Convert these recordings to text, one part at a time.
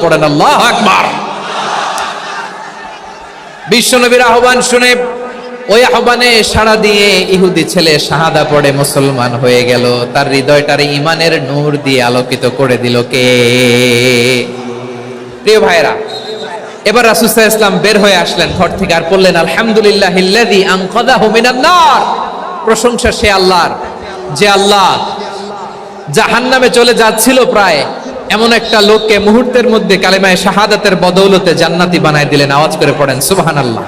পড়েন আল্লাহু আকবার। বিশ্বনবীর আহ্বান শুনে ওই আহ্বানে সাড়া দিয়ে ইহুদি ছেলে শাহাদা পড়ে মুসলমান হয়ে গেল। তার হৃদয়টার ঈমানের নূর দিয়ে আলোকিত করে দিল কে? প্রিয় ভাইরা, এবার রাসূল সাল্লাল্লাহু আলাইহি ওয়াসাল্লাম বের হয়ে আসলেন ঘর থেকে আর বললেন, আলহামদুলিল্লাহিল্লাযী আনকাযাহু মিনান নার। প্রশংসা সে আল্লাহর, যে আল্লাহ জাহান্নামে চলে যাচ্ছিল প্রায় এমন একটা লোককে মুহূর্তের মধ্যে কালেমায়ে শাহাদাতের বদৌলতে জান্নাতি বানায় দিলেন। আওয়াজ করে পড়েন সুবহানাল্লাহ।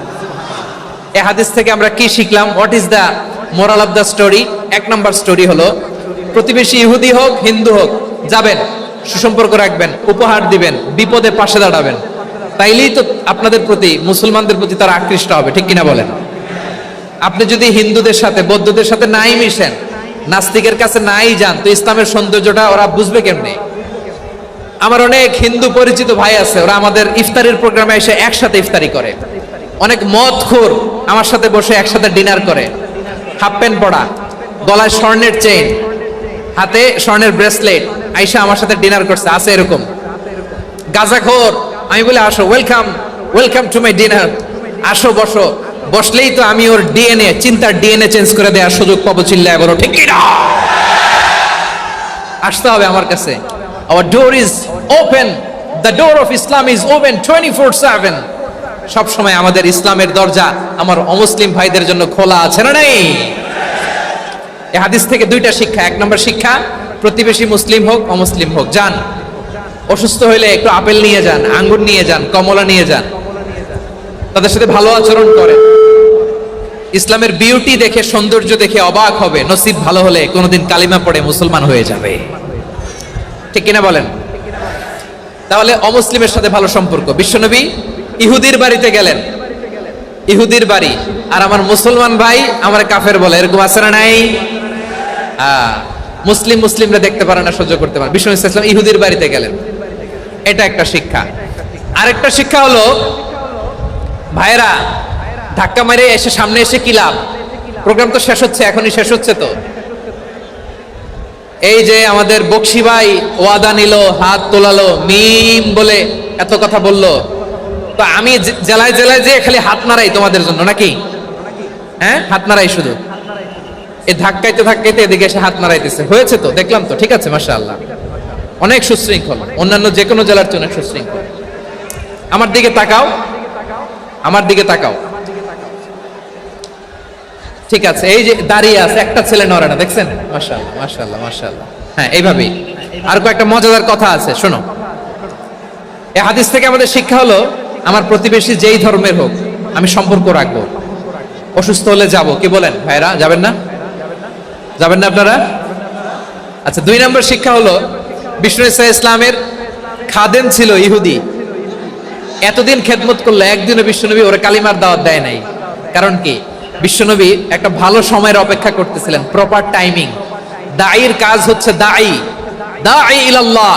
এই হাদিস থেকে আমরা কি শিখলাম? What is the moral of the story? এক নম্বর স্টোরি হলো, প্রতিবেশী ইহুদি হোক হিন্দু হোক, যাবেন, সুসম্পর্ক রাখবেন, উপহার দিবেন, বিপদে পাশে দাঁড়াবেন। তাইলেই তো আপনাদের প্রতি, মুসলমানদের প্রতি তারা আকৃষ্ট হবে, ঠিক কিনা বলেন? আপনি যদি হিন্দুদের সাথে বৌদ্ধদের সাথে নাই মিশেন, নাস্তিকের কাছে নাই যান, তো ইসলামের সৌন্দর্যটা ওরা বুঝবে কেমনে? আমার অনেক হিন্দু পরিচিত ভাই আছে, ওরা আমাদের ইফতারের প্রোগ্রামে এসে একসাথে ইফতারি করে। অনেক মদখোর আমার সাথে বসে একসাথে ডিনার করে, হাফ প্যান্ট পরা, গলায় স্বর্ণের চেইন, হাতে স্বর্ণের ব্রেসলেট, আইসা আমার সাথে ডিনার করছে, আছে এরকম। গাঁজাখোর, আমি বলে আসো, welcome welcome to my dinner, আসো বসো। বসলেই তো আমি ওর ডিএনএ, চিন্তার ডিএনএ চেঞ্জ করে দেওয়ার সুযোগ পাবো। চিল্লায় বলো ঠিক কিনা? আসতে হবে আমার কাছে। Our door is open. The door of Islam is open 24/7. সব সময় আমাদের ইসলামের দরজা আমার অমুসলিম ভাইদের জন্য খোলা আছে না নাই? এই হাদিস থেকে দুইটা শিক্ষা। এক নম্বর শিক্ষা, প্রতিবেশী মুসলিম হোক অমুসলিম হোক, যান, অসুস্থ হইলে একটু আপেল নিয়ে যান, আঙ্গুর নিয়ে যান, কমলা নিয়ে যান, তাদের সাথে ভালো আচরণ করেন। ইসলামের বিউটি দেখে, সৌন্দর্য দেখে অবাক হবে, নসিব ভালো হলে কোনোদিন কালিমা পড়ে মুসলমান হয়ে যাবে, ঠিক কিনা বলেন? তাহলে অমুসলিমের সাথে ভালো সম্পর্ক। বিশ্বনবী ইহুদির বাড়িতে গেলেন, ইহুদির বাড়ি, আর আমার মুসলমান ভাই আমার কাফের বলে, এরকম আছে না নাই? মুসলিমরা দেখতে পারে না, সহ্য করতে পারে। বিশ্বনবী সাল্লাল্লাহু আলাইহি ওয়াসাল্লাম ইহুদির বাড়িতে গেলেন, এটা একটা শিক্ষা। আরেকটা শিক্ষা হলো, ভাইরা ধাক্কা মেরে এসে সামনে এসে কি লাভ? প্রোগ্রাম তো শেষ হচ্ছে, এখনই শেষ হচ্ছে। তো এই যে আমাদের বকশি ভাই ওয়াদা নিল, হাত তোলালো, মিম বলে এত কথা বললো, তো আমি জেলায় জেলায় যে খালি হাত নাড়াই তোমাদের জন্য নাকি? হ্যাঁ, হাত নাড়াই শুধু। এই ধাক্কাইতে ধাক্কাইতে এদিকে এসে হাত নাড়াইতেছে, হয়েছে তো, দেখলাম তো, ঠিক আছে, মাশাআল্লাহ, অনেক সুশৃঙ্খল, অন্যান্য যে কোনো জেলার চেয়ে অনেক সুশৃঙ্খল। আমার দিকে তাকাও, আমার দিকে তাকাও, ঠিক আছে। এই যে দাঁড়িয়ে আছে, একটা ছেলে নড়ে না, দেখছেন? মাশাআল্লাহ মাশাআল্লাহ মাশাআল্লাহ। হ্যাঁ, এইভাবেই। আর কয়েকটা মজাদার কথা আছে, শোনো। এই হাদিস থেকে আমাদের শিক্ষা হলো, আমার প্রতিবেশী যেই ধর্মের হোক আমি সম্পর্ক রাখবো। অসুস্থ হলে যাব, কি বলেন ভাইরা? যাবেন না? যাবেন না আপনারা? আচ্ছা, 2 নম্বর শিক্ষা হলো, বিষ্ণু ইসলামের খাদেম ছিল ইহুদি, এতদিন খেদমত করলো, একদিনও বিশ্বনবী ওরে কালিমার দাওয়াত দেয় নাই। কারণ কি? বিশ্বনবী একটা ভালো সময়ের অপেক্ষা করতেছিলেন, প্রপার টাইমিং। দাঈর কাজ হচ্ছে দাঈ ইলাল্লাহ,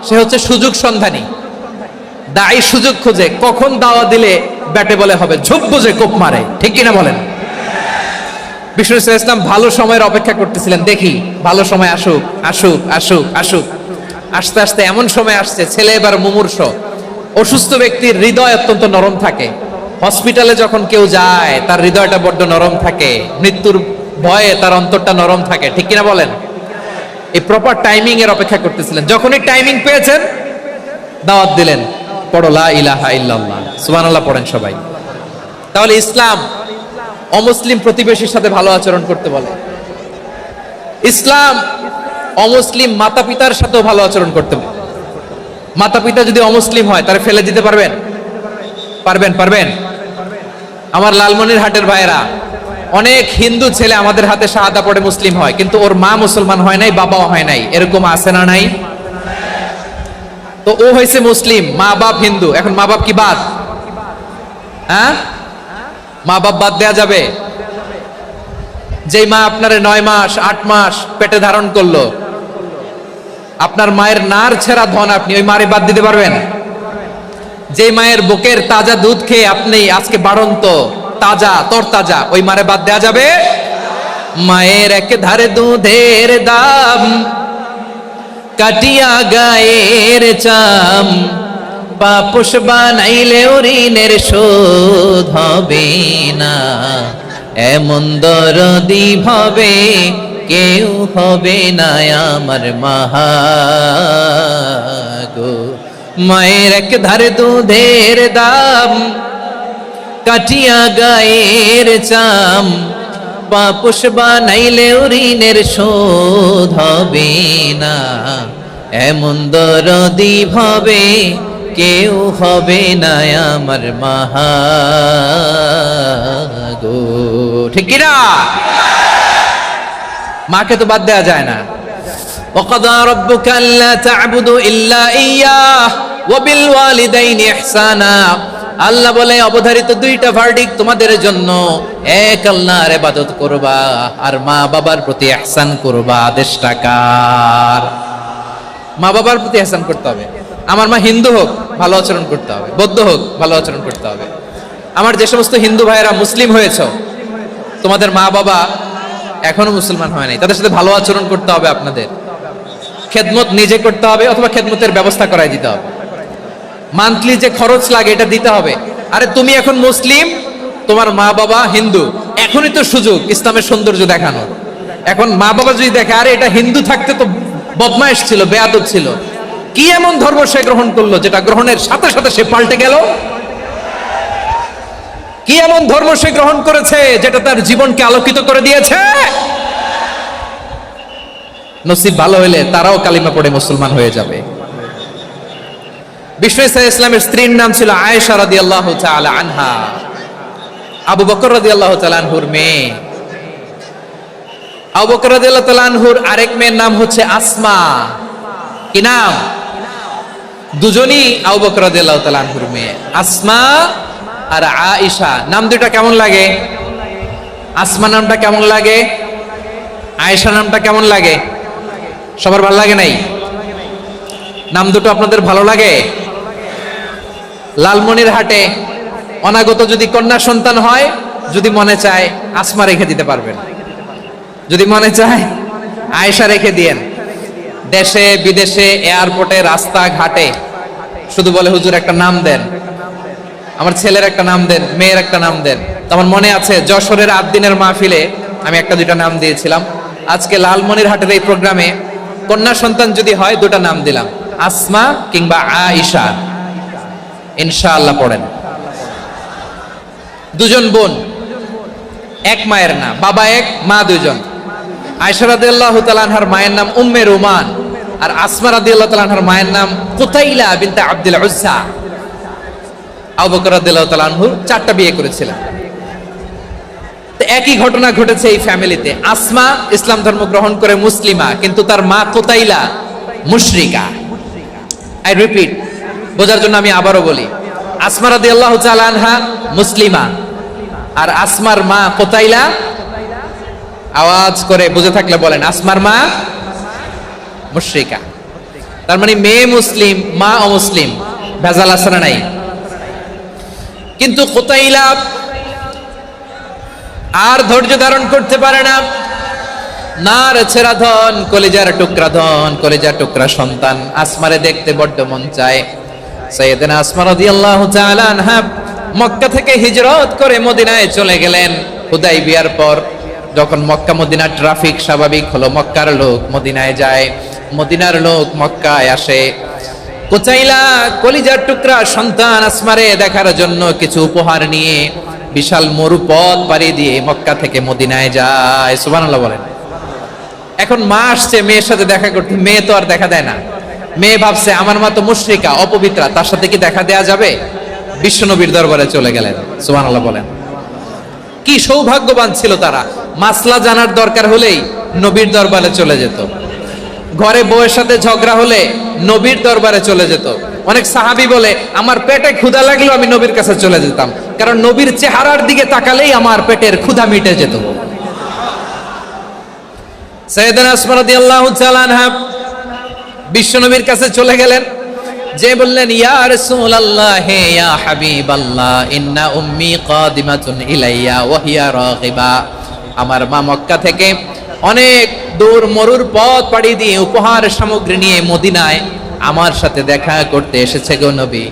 সে হচ্ছে সুযোগ সন্ধানী। দাঈ সুযোগ খোঁজে, কখন দাওয়া দিলে ব্যাটে বলে হবে, ঝোপ বুঝে কোপ মারে, ঠিক কিনা বলেন? বিষ্ণু ইসলাম ভালো সময়ের অপেক্ষা করতেছিলেন, দেখি ভালো সময় আসুক আসুক আসুক আসুক। আস্তে আস্তে এমন সময় আসছে, ছেলে এবার মুমূর্ষ। অসুস্থ ব্যক্তির হৃদয় অত্যন্ত নরম থাকে। হসপিটালে যখন কেউ যায় তার হৃদয়টা বড্ড নরম থাকে, মৃত্যুর ভয়ে তার অন্তরটা নরম থাকে, ঠিক কিনা বলেন? এই প্রপার টাইমিং এর অপেক্ষা করতেছিলেন। যখনই টাইমিং পেয়েছেন, দাওয়াত দিলেন, পড়ো লা ইলাহা ইল্লাল্লাহ, সুবহানাল্লাহ পড়েন সবাই। তাহলে ইসলাম অমুসলিম প্রতিবেশীর সাথে ভালো আচরণ করতে বলে। ইসলাম অমুসলিম মাতা পিতার সাথেও ভালো আচরণ করতে বলে। মাতা পিতা যদি অমুসলিম হয়, তারা ফেলে দিতে পারবেন? পারবেন? আমার লালমনিরহাটের ভাইয়েরা, অনেক হিন্দু ছেলে আমাদের হাতে শাহাদা পড়ে মুসলিম হয়, কিন্তু ওর মা মুসলমান হয় নাই, বাবাও হয় নাই, এরকম আছে না নাই? তো ও হয়েছে মুসলিম, মা বাপ হিন্দু, এখন মা বাপ কি বাদ? হ্যাঁ, মা বাপ বাদ দেয়া যাবে? যেই মা আপনার 9 মাস 8 মাস পেটে ধারণ করলো, আপনার মায়ের নার ছেঁড়া ধন, আপনি ওই মারে বাদ দিতে পারবেন? যে মায়ের বুকের তাজা দুধ খেয়ে আপনি আজকে বাড়ন্ত তাজা তরতাজা, ওই মারে বাদ দেয়া যাবে? মায়ের এক ধারে দুধের দাম, কাটিয়া গায়ের চাম, পাপোশ বানাইলেও ঋণের শোধ হবে না, এমন দরদি ভাবে কেউ হবে না আমার মাহা গো। মায়ের এক ধারে দুধের দাম, কাটিয়া গায়ের চাম, পাপোশ বানাইলেও ঋণের শোধ হবে না, এমন দরদি ভাবে কেউ হবে না আমার মাহা গো। ঠিক কিনা? মাকে তো বাদ দেওয়া যায় না। وَقَضَى رَبُّكَ أَلَّا تَعْبُدُوا إِلَّا إِيَّاهُ وَبِالْوَالِدَيْنِ إِحْسَانًا। আল্লাহ বলে অবধারিত দুইটা ভার্ডিক্ট তোমাদের জন্য, এক আল্লাহর ইবাদত করবা আর মা বাবার প্রতি ইহসান করবা। আদেশটা কার? মা বাবার প্রতি ইহসান করতে হবে। আমার মা হিন্দু হোক ভালো আচরণ করতে হবে, বৌদ্ধ হোক ভালো আচরণ করতে হবে। আমার যে সমস্ত হিন্দু ভাইয়েরা মুসলিম হয়েছে, তোমাদের মা বাবা এখনো মুসলমান হয় নাই, তাদের সাথে ভালো আচরণ করতে হবে। আপনাদের খেদমত নিজে করতে হবে অথবা খেদমতের ব্যবস্থা করাই দিতে হবে। মান্থলি যে খরচ লাগে এটা দিতে হবে। আরে তুমি এখন মুসলিম, তোমার মা বাবা হিন্দু, এখনই তো সুযোগ ইসলামের সৌন্দর্য দেখানোর। এখন মা বাবা যদি দেখে আরে এটা হিন্দু থাকতে তো বদমাইশ ছিল, বেয়াদব ছিল, কি এমন ধর্ম সে গ্রহণ করলো যেটা গ্রহণের সাথে সাথে সে পাল্টে গেল? কি এমন ধর্ম সে গ্রহণ করেছে যেটা তার জীবনকে আলোকিত করে দিয়েছে? নসিব ভালো হইলে তারাও কালিমা পড়ে মুসলমান হয়ে যাবে। বিষ্ণু ইসলামের স্ত্রীর নাম ছিল আয়েশা রাদিয়াল্লাহু তাআলা আনহা, আবু বকর রাদিয়াল্লাহু তাআলা আনহুর মেয়ে। আবু বকর রাদিয়াল্লাহু তাআলা আনহুর আরেক মেয়ের নাম হচ্ছে আসমা। কি নাম? দুজনই আবু বকর রাদিয়াল্লাহু তাআলা আনহুর মেয়ে, আসমা আর আয়েশা। নাম দুইটা কেমন লাগে? আসমা নামটা কেমন লাগে? আয়েশা নামটা কেমন লাগে? সবার ভালো লাগে নাই? নাম দুটো আপনাদের ভালো লাগে? লালমনিরহাটে অনাগত যদি কন্যা সন্তান হয়, যদি মনে চায় আসমা রেখে দিতে পারবেন, যদি মনে চায় আয়েশা রেখে দিয়েন। দেশে বিদেশে এয়ারপোর্টে রাস্তাঘাটে শুধু বলে হুজুর একটা নাম দেন, আমার ছেলের একটা নাম দেন, মেয়ের একটা নাম দেন। তো আমার মনে আছে যশোরের 8 দিনের মাহফিলে আমি একটা দুইটা নাম দিয়েছিলাম। আজকে লালমনিরহাটের এই প্রোগ্রামে কন্যা সন্তান যদি হয় দুটা নাম দিলাম, আসমা কিংবা আয়েশা। ইনশাআল্লাহ পড়েন। দুজন বোন, এক মায়ের না, বাবা এক মা দুইজন। আয়েশা রাদিয়াল্লাহু তাআলা আনহার মায়ের নাম উম্মে রুমান, আর আসমা রাদিয়াল্লাহু তাআলা আনহার মায়ের নাম কুতাইলা বিনতে আব্দুল উজ্জা। আবু বকর রাদিয়াল্লাহু তাআলা আনহু 4টা বিয়ে করেছিলেন। তো একই ঘটনা ঘটেছে এই ফ্যামিলিতে। আসমা ইসলাম ধর্ম গ্রহণ করে মুসলিমা, কিন্তু তার মা কুতাইলা মুশরিকা। আই রিপিট, বোঝার জন্য আমি আবারও বলি, আসমা রাদিয়াল্লাহু তাআলা আনহা মুসলিমা, আর আসমার মা কুতাইলা, আওয়াজ করে বুঝে থাকলে বলেন, আসমার মা মুশরিকা। তার মানে মেয়ে মুসলিম, মা অমুসলিম। ভেজাল আছে না নাই? কিন্তু কুতাইলা আর ধৈর্য ধারণ করতে পারে না। নার ছেড়া ধন, কলিজার টুকরা ধন, কলিজার টুকরা সন্তান আসমারে দেখতে বড্ড মন চায়। সাইয়েদনা আসমা রাদিয়াল্লাহু তাআলা আনহা মক্কা থেকে হিজরত করে মদিনায় চলে গেলেন হুদাইবিয়ার পর। যখন মক্কা মদিনা ট্রাফিক স্বাভাবিক হলো, মক্কার লোক মদিনায় যায়, মদিনার লোক মক্কায় আসে। কুতাইলা কলিজার টুকরা সন্তান আসমারে দেখার জন্য কিছু উপহার নিয়ে বিশাল মরুপথ পাড়ি দিয়ে মক্কা থেকে মদিনায় যায়। সুবহানাল্লাহ বলেন। এখন মা আসছে মেয়ের সাথে দেখা করতে, মেয়ে তো আর দেখা দেয় না। মেয়ে ভাবছে আমার মা তো মুশরিকা, অপবিত্রা, তার সাথে কি দেখা দেয়া যাবে? বিশ্বনবীর দরবারে চলে গেলেন। সুবহানাল্লাহ বলেন। কি সৌভাগ্যবান ছিল তারা, মাসলা জানার দরকার হলেই নবীর দরবারে চলে যেত। ঘরে বউয়ের সাথে ঝগড়া হলে নবীর দরবারে চলে যেত। অনেক সাহাবী বলে আমার পেটে ক্ষুধা লাগলো আমি নবীর কাছে চলে যেতাম, কারণ নবীর চেহারার দিকে তাকালেই আমার পেটের ক্ষুধা মিটে যেত। সাইয়েদনা আসমা রাদিয়াল্লাহু তাআলা আনহা বিশ্বনবীর কাছে চলে গেলেন, যে বললেন ইয়া রাসূলুল্লাহ, হে ইয়া হাবিবাল্লাহ, ইন্না উম্মি কাদিমাতুন ইলাইয়া ওয়া হিয়া রাগিবা। আমার মা মক্কা থেকে অনেক দূর মরুর পথ পাড়ি দিয়ে উপহার সামগ্রী নিয়ে মদিনায় আমার সাথে দেখা করতে এসেছে গো নবী।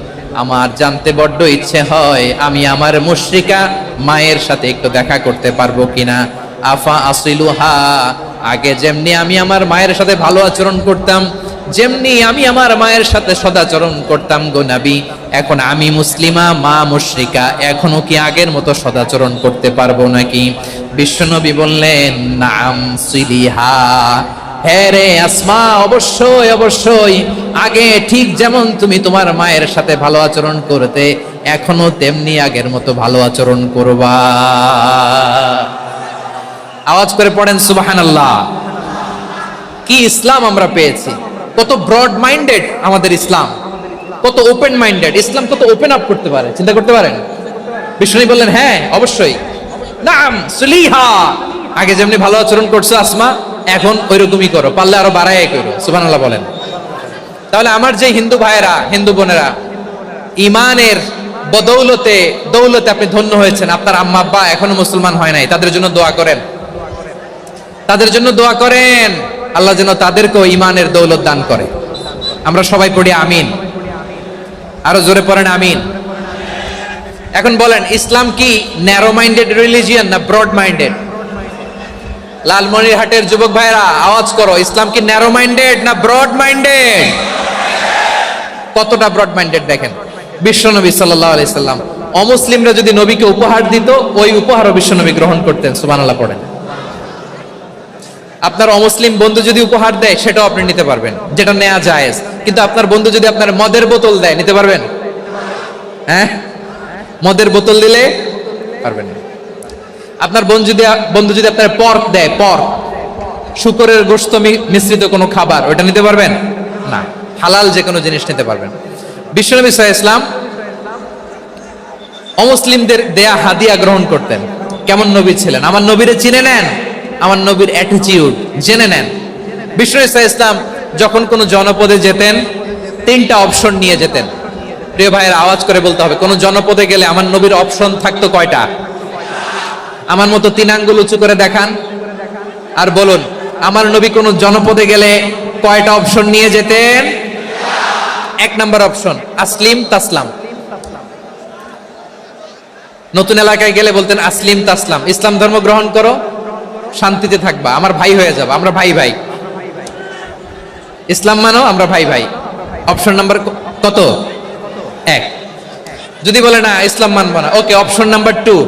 আমার জানতে বড্ড ইচ্ছে হয় আমি আমার মুশরিকা মায়ের সাথে একটু দেখা করতে পারবো কিনা। আফা আসিলুহা, আগে যেমনি আমি আমার মায়ের সাথে ভালো আচরণ করতাম, যেমনি আমি আমার মায়ের সাথে সদাচরণ করতাম গো নবী, এখন আমি মুসলিমা, মা মুশরিকা, এখনো কি আগের মতো সদাচরণ করতে পারবো নাকি? বিশ্বনবী বললেন নাম সিলিহা, হ্যাঁ রে আসমা, অবশ্যই অবশ্যই, আগে ঠিক যেমন তুমি তোমার মায়ের সাথে ভালো আচরণ করতে, এখনো তেমনি আগের মতো ভালো আচরণ করবা। আওয়াজ করে পড়েন সুবহানাল্লাহ। কি ইসলাম আমরা পেয়েছি! কত ব্রড মাইন্ডেড আমাদের ইসলাম, কত ওপেন মাইন্ডেড ইসলাম, কত ওপেন আপ করতে পারে, চিন্তা করতে পারেন। বিষ্ণু বললেন হ্যাঁ অবশ্যই, নাম সুলিহা, আগে যেমনি ভালো আচরণ করছো আসমা, এখন ওইরকমই করো, পারলে আরো বাড়াই করো। সুবহানাল্লাহ বলেন। তাহলে আমার যে হিন্দু ভাইয়েরা, হিন্দু বোনেরা, ইমানের বদৌলতে দৌলতে আপনি ধন্য হয়েছেন, আপনার আম্মা আব্বা এখনো মুসলমান হয় নাই, তাদের জন্য দোয়া করেন, তাদের জন্য দোয়া করেন, আল্লাহ যেন তাদেরকেও ইমানের দৌলত দান করে। আমরা সবাই পড়ি আমিন, আরো জোরে পড়েন আমিন। এখন বলেন, ইসলাম কি ন্যারো মাইন্ডেড রিলিজিয়ান না ব্রড মাইন্ডেড? লালমনিরহাটের যুবক ভাইরা আওয়াজ করো, ইসলাম কি ন্যারো মাইন্ডেড না ব্রড মাইন্ডেড? কতটা ব্রড মাইন্ডেড দেখেন। বিশ্বনবী সাল্লাল্লাহু আলাইহি সাল্লাম অমুসলিমরা যদি নবীকে উপহার দিত, ওই উপহারও বিশ্বনবী গ্রহণ করতেন। সুবহানাল্লাহ পড়েন। আপনার অমুসলিম বন্ধু যদি উপহার দেয়, সেটাও আপনি নিতে পারবেন, যেটা নেওয়া জায়েজ। কিন্তু আপনার বন্ধু যদি আপনার মদের বোতল দেয়, নিতে পারবেন? হ্যাঁ, মদের বোতল দিলে পারবেন না। আপনার বন্ধু যদি আপনার পর্ক দেয়, পর্ক, শুকরের গোশত মিশ্রিত কোনো খাবার, ওটা নিতে পারবেন না। হালাল যে কোনো জিনিস নিতে পারবেন। বিশ্বনবী সাল্লাল্লাহু আলাইহি ওয়াসাল্লাম অমুসলিমদের দেয়া হাদিয়া গ্রহণ করতেন। কেমন নবী ছিলেন! আমার নবীরে চিনে নেন, আমার নবীর অ্যাটিটিউড জেনে নেন। বিশ্বনবী সাল্লাল্লাহু আলাইহি ওয়াসাল্লাম যখন কোনো জনপদে যেতেন, 3টা অপশন নিয়ে যেতেন। প্রিয় ভাইয়ের আওয়াজ করে বলতে হবে, কোন জনপদে গেলে আমার নবীর অপশন থাকতো কয়টা? আমার মতো 3 আঙ্গুল উঁচু করে দেখান আর বলুন, আমার নবী কোন জনপদে গেলে কয়টা অপশন নিয়ে যেতেন? 1 নাম্বার অপশন আসলিম তাসলাম। নতুন এলাকায় গেলে বলতেন আসলিম তাসলাম, ইসলাম ধর্ম গ্রহণ করো, শান্তিতে থাকবা, আমার ভাই হয়ে যাবে, আমরা ভাই ভাই, ইসলাম মানো, আমরা ভাই ভাই। অপশন নাম্বার কত? 1। যদি বলে না ইসলাম মানবো না, ওকে, অপশন নাম্বার 2,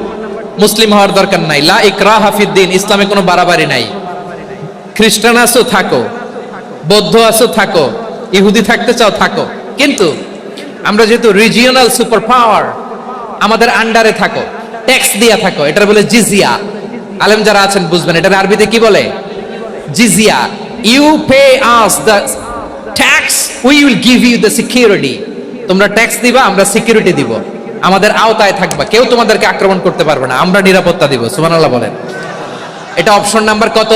মুসলিম হওয়ার দরকার নাই, লা ইকরাহা ফিদ্দিন, ইসলামে কোনো বাড়াবাড়ি নাই। খ্রিস্টান আছো থাকো, বৌদ্ধ আছো থাকো, ইহুদি থাকতে চাও থাকো, কিন্তু আমরা যেহেতু রিজিওনাল সুপার পাওয়ার, আমাদের আন্ডারে থাকো, ট্যাক্স দিয়া থাকো, এটার বলে জিজিয়া। আলেম যারা আছেন বুঝবেন, এটার আরবিতে কি বলে? জিজিয়া। You pay us the tax, we will give you the security. তোমরা ট্যাক্স দিবা, আমরা সিকিউরিটি দিব, আমাদের আওতায় থাকবা, কেউ তোমাদেরকে আক্রমণ করতে পারবে না, আমরা নিরাপত্তা দিব। সুবহানাল্লাহ বলেন। এটা অপশন নাম্বার কত?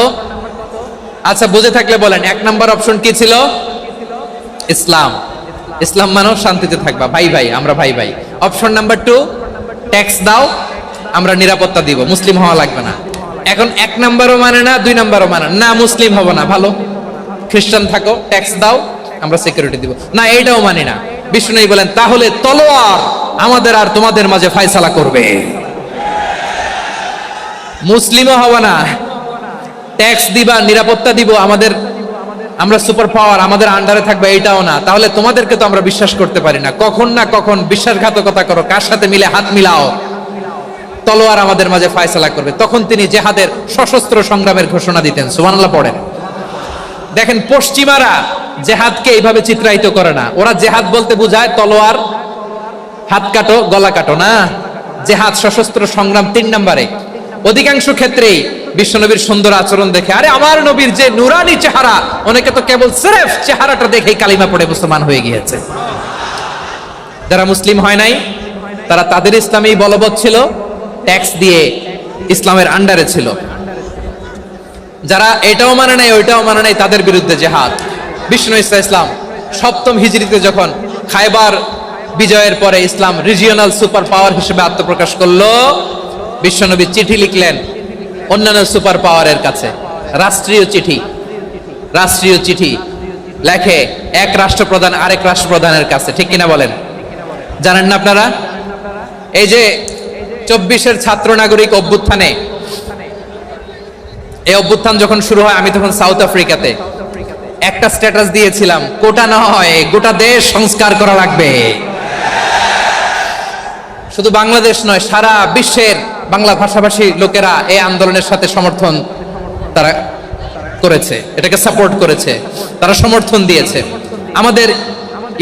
আচ্ছা, বুঝে থাকলে বলেন, 1 নাম্বার অপশন কি ছিল? ইসলাম। ইসলাম মানো, শান্তিতে থাকবা, ভাই ভাই, আমরা ভাই ভাই। অপশন নাম্বার 2, ট্যাক্স দাও, আমরা নিরাপত্তা দিব, মুসলিম হওয়া লাগবে না। এখন 1 নাম্বারও মানে না, 2 নাম্বারও মানে না, মুসলিম হবো না, ভালো, খ্রিস্টান থাকো, ট্যাক্স দাও, আমরা সিকিউরিটি দিব না, এইটাও মানি না। বিষ্ণু বলেন, তাহলে তলোয়ার আমাদের আর তোমাদের মাঝে ফয়সালা করবে। মুসলিমও হবো না, ট্যাক্স দিবা, নিরাপত্তা দিব, আমরা সুপার পাওয়ার, আমাদের আন্ডারে থাকবে, এইটাও না। তাহলে তোমাদেরকে তো আমরা বিশ্বাস করতে পারি না, কখন না কখন বিশ্বাসঘাতকতা করো, কার সাথে মিলে হাত মিলাও, তলোয়ার আমাদের মাঝে ফয়সালা করবে। তখন তিনি জেহাদের সশস্ত্র সংগ্রামের ঘোষণা দিতেন। সুবহানাল্লাহ পড়েন। দেখেন, পশ্চিমারা জেহাদকে এইভাবে চিত্রায়িত করে না। ওরা জেহাদ বলতে বুঝায় তলোয়ার, হাত কাটো, গলা কাটো, না, জেহাদ সশস্ত্র সংগ্রাম 3 নম্বরে। অধিকাংশ ক্ষেত্রেই বিশ্বনবীর সুন্দর আচরণ দেখে, আরে আমার নবীর যে নুরানি চেহারা, অনেকে তো কেবল সিরেফ চেহারাটা দেখেই কালিমা পড়ে মুসলমান হয়ে গিয়েছে। যারা মুসলিম হয় নাই, তারা তাদের ইসলামেই বলবৎ ছিল, ট্যাক্স দিয়ে ইসলামের আন্ডারে ছিল। যারা এটাও মানে নাই, ওইটাও মানে নাই, তাদের বিরুদ্ধে জেহাদ। বিষ্ণু ইসলাম 7ম হিজরিতে যখন খায়বার বিজয়ের পরে ইসলাম রিজিওনাল সুপার পাওয়ার হিসেবে আত্মপ্রকাশ করলো, বিশ্বনবী চিঠি লিখলেন অন্যান্য সুপার পাওয়ারের কাছে, রাষ্ট্রীয় চিঠি লেখে এক রাষ্ট্রপ্রধান আরেক রাষ্ট্রপ্রধানের কাছে, ঠিক কিনা বলেন? জানেন না আপনারা? এই যে 24-এর ছাত্র নাগরিক অভ্যুত্থানে, এই অভ্যুত্থান যখন শুরু হয় আমি তখন সাউথ আফ্রিকাতে একটা স্ট্যাটাস দিয়েছিলাম, কোটা নয় গোটা দেশ সংস্কার করা লাগবে। শুধু বাংলাদেশ নয়, সারা বিশ্বের বাংলা ভাষাভাষী লোকেরা এই আন্দোলনের সাথে সমর্থন তারা করেছে, এটাকে সাপোর্ট করেছে, তারা সমর্থন দিয়েছে। আমাদের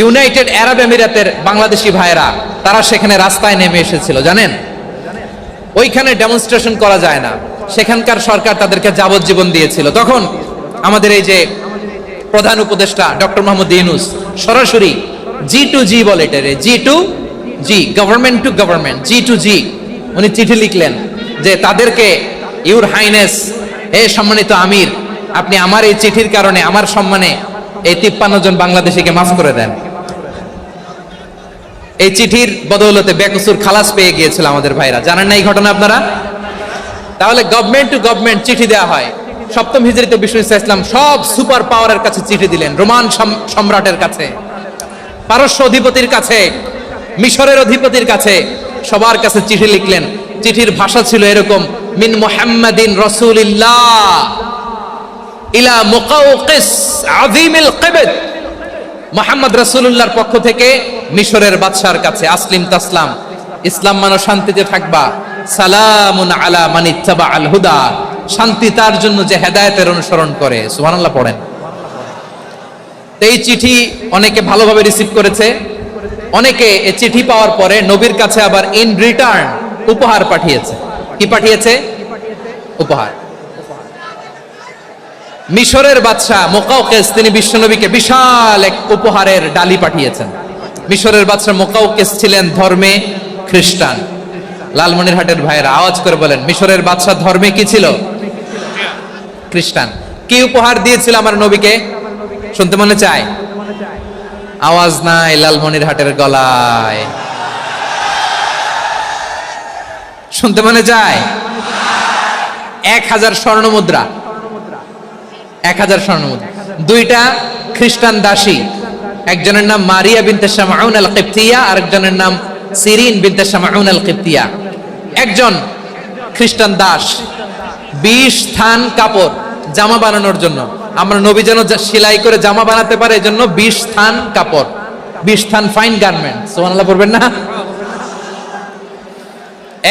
ইউনাইটেড আরব আমিরাতের বাংলাদেশি ভাইরা তারা সেখানে রাস্তায় নেমে এসেছিল, জানেন? ওইখানে ডেমনস্ট্রেশন করা যায় না, সেখানকার সরকার তাদেরকে যাবজ্জীবন দিয়েছিল। তখন আমাদের এই যে প্রধান উপদেষ্টা ডক্টর মোহাম্মদ ইউনূস সরাসরি G2G বলে, এটারে G2G, government to government, G2G, উনি চিঠি লিখলেন যে তাদেরকে, ইউর হাইনেস, হে সম্মানিত আমির, আপনি আমার এই চিঠির কারণে আমার সম্মানে এই 53 জন বাংলাদেশিকে মাফ করে দেন। এই চিঠির বদৌলতে বেকসুর খালাস পেয়ে গিয়েছিল আমাদের ভাইরা, জানেন না এই ঘটনা আপনারা? তাহলে গভর্নমেন্ট টু গভর্নমেন্ট চিঠি দেওয়া হয়। সপ্তম হিজরিতে বিষ্ণু ইসলাম সব সুপার পাওয়ারের কাছে চিঠি দিলেন, রোমান সম্রাটের কাছে, পারস্য অধিপতির কাছে, মিশরের অধিপতির কাছে, সবার কাছে চিঠি লিখলেন। চিঠির ভাষা ছিল এরকম, মিন মুহাম্মাদিন রাসূলিল্লাহ ইলা মুকাওকিস আযীমিল কিবত, মুহাম্মদ রাসূলুল্লাহর পক্ষ থেকে মিশরের বাদশার কাছে, আসলিম তাসলাম, ইসলাম মানো শান্তিতে থাকবা, সালামুন আলা মান ইত্তাবা আল হুদা, শান্তি তার জন্য যে হেদায়েতের অনুসরণ করে। সুবহানাল্লাহ পড়েন। এই চিঠি অনেকে ভালোভাবে রিসিভ করেছে, অনেকে এই চিঠি পাওয়ার পরে নবীর কাছে আবার ইন রিটার্ন উপহার পাঠিয়েছে। কি পাঠিয়েছে? উপহার। মিশরের বাদশাহ মুকাওকিস তিনি বিশ্বনবীকে বিশাল এক উপহারের ডালি পাঠিয়েছেন। মিশরের বাদশাহ মুকাওকিস ছিলেন ধর্মে খ্রিস্টান। লালমনিরহাটের ভাইয়েরা আওয়াজ করে বলেন, মিশরের বাদশাহ ধর্মে কি ছিল? খ্রিস্টান। কি উপহার দিয়েছিল আমার নবীকে? শুনতে মনে চায়? আওয়াজ নাই লালমনিরহাটের গলায়, শুনতে মনে চায়? 1000 স্বর্ণ মুদ্রা, 1000 স্বর্ণ মুদ্রা। দুইটা খ্রিস্টান দাসী, একজনের নাম মারিয়া বিনতে শামউন আল কিবতিয়া, আরেকজনের নাম সিরিন বিনতে শামউন আল কিবতিয়া। একজন খ্রিস্টান দাস 20 থান কাপড় জামা বানানোর জন্য, আমরা নবী যেন সেলাই করে জামা বানাতে পারে এজন্য 20 থান কাপড়, 20 থান ফাইন গার্মেন্ট, সুবহানাল্লাহ পড়বেন না?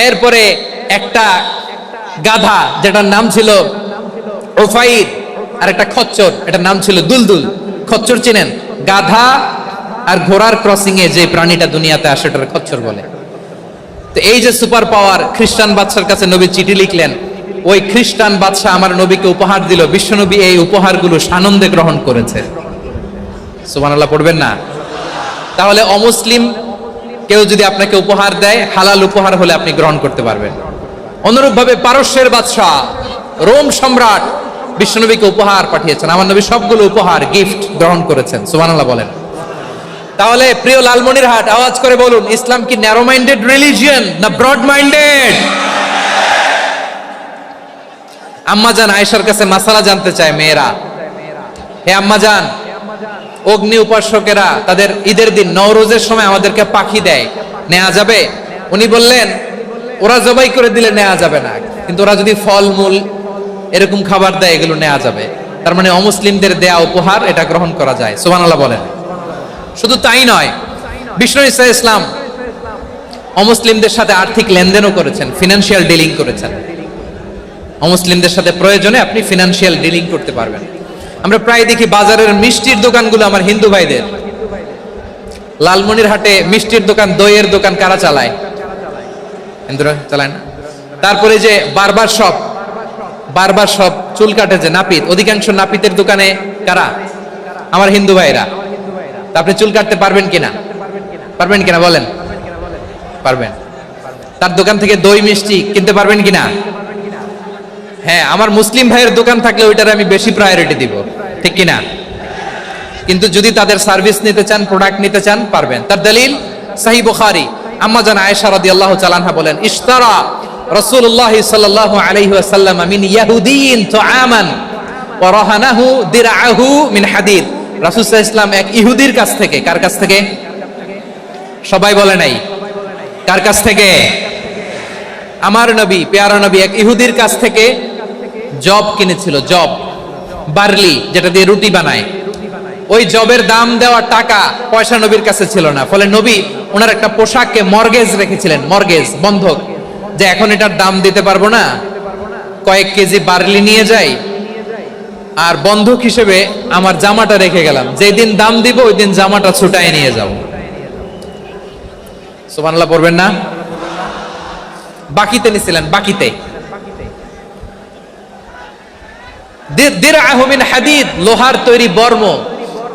এরপরে একটা গাধা যেটার নাম ছিল ওফাইর, আর একটা খচ্চর, এটার নাম ছিল দুলদুল। খচ্চর চিনেন? গাধা আর ঘোড়ার ক্রসিং এ যে প্রাণীটা দুনিয়াতে আসে ওটার খচ্চর বলে। তো এই যে সুপার পাওয়ার খ্রিস্টান বাদশার কাছে নবী চিঠি লিখলেন, ওই খ্রিস্টান বাদশাহ আমার নবীকে উপহার দিল, বিশ্বনবী এই উপহারগুলো সানন্দে গ্রহণ করেছে। সুবহানাল্লাহ পড়বেন না? তাহলে অমুসলিম কেউ যদি আপনাকে উপহার দেয়, হালাল উপহার হলে আপনি গ্রহণ করতে পারবেন। অনুরূপভাবে পারস্যের বাদশাহ, রোম সম্রাট বিশ্বনবীকে উপহার পাঠিয়েছেন, আমার নবী সবগুলো উপহার গিফট গ্রহণ করেছেন। সুবহানাল্লাহ বলেন। তাহলে প্রিয় লালমনিরহাট আওয়াজ করে বলুন, ইসলাম কি ন্যারো মাইন্ডেড রিলিজিয়ন না ব্রড মাইন্ডেড? আম্মাজান আয়েশার কাছে মাসালা জানতে চায় মেয়েরা, হে আম্মাজান, অগ্নি উপাসকেরা তাদের ঈদের দিন নওরোজের সময় আমাদেরকে পাখি দেয়, নেওয়া যাবে? উনি বললেন, ওরা জবাই করে দিলে নেওয়া যাবে না, কিন্তু ওরা যদি ফলমূল এরকম খাবার দেয় এগুলো নেওয়া যাবে। তার মানে অমুসলিমদের দেয়া উপহার এটা গ্রহণ করা যায়। সুবহানাল্লাহ বলেন। শুধু তাই নয়, বিষ্ণু ঈসা ইসলাম অমুসলিমদের সাথে আর্থিক লেনদেনও করেছেন, ফিনান্সিয়াল ডিলিং করেছেন। অমুসলিমদের সাথে প্রয়োজনে আপনি ফিনান্সিয়াল ডিলিং করতে পারবেন। আমরা প্রায় দেখি বাজারের মিষ্টির দোকানগুলো আমার হিন্দু ভাইদের। লালমনিরহাটে মিষ্টির দোকান, দইয়ের দোকান কারা চালায়? হিন্দুরা চালায় না? তারপরে যে বারবার শপ, চুল কাটে যে নাপিত, অধিকাংশ নাপিতের দোকানে কারা? আমার হিন্দু ভাইরা। তা আপনি চুল কাটতে পারবেন কিনা? পারবেন কিনা বলেন? পারবেন। তার দোকান থেকে দই মিষ্টি কিনতে পারবেন কিনা? হ্যাঁ, আমার মুসলিম ভাইয়ের দোকান থাকলে ওইটার আমি বেশি প্রায়োরিটি দিব, ঠিক কিনা? কিন্তু যদি তাদের সার্ভিস নিতে চান, প্রোডাক্ট নিতে চান, পারবেন। তার দলিল সহিহ বুখারী, আম্মা জান আয়েশা রাদিয়াল্লাহু তাআলা আনহা বলেন, ইশতারা রাসূলুল্লাহ সাল্লাল্লাহু আলাইহি ওয়াসাল্লাম মিন ইয়াহুদিয়িন তুআমান ওয়া রাহানাহু দিরআহু মিন হাদিদ। রাসূল সাল্লাল্লাহু আলাইহি ওয়াসাল্লাম এক ইহুদির কাছ থেকে, কার কাছ থেকে? সবাই বলে নাই। কার কাছ থেকে? আমার নবী, পেয়ারা নবী এক ইহুদির কাছ থেকে জব কিনেছিল। জব, বার্লি, যেটা দিয়ে রুটি বানায়। ওই জবের দাম দেওয়া টাকা পয়সা নবীর কাছে ছিল না। ফলে নবী ওনার একটা পোশাককে মর্গেজ রেখেছিলেন, মর্গেজ, বন্ধক, যে এখন এটার দাম দিতে পারবো না, কয়েক কেজি বার্লি নিয়ে যাই আর বন্ধক হিসেবে আমার জামাটা রেখে গেলাম, যেই দিন দাম দিব ওই দিন জামাটা ছুটায় নিয়ে যাও। সুবহানাল্লাহ পড়বেন না? বাকিতে নিছিলেন, বাকিতে। দিরআহু মিন হাদিদ, লোহার তৈরি বর্ম,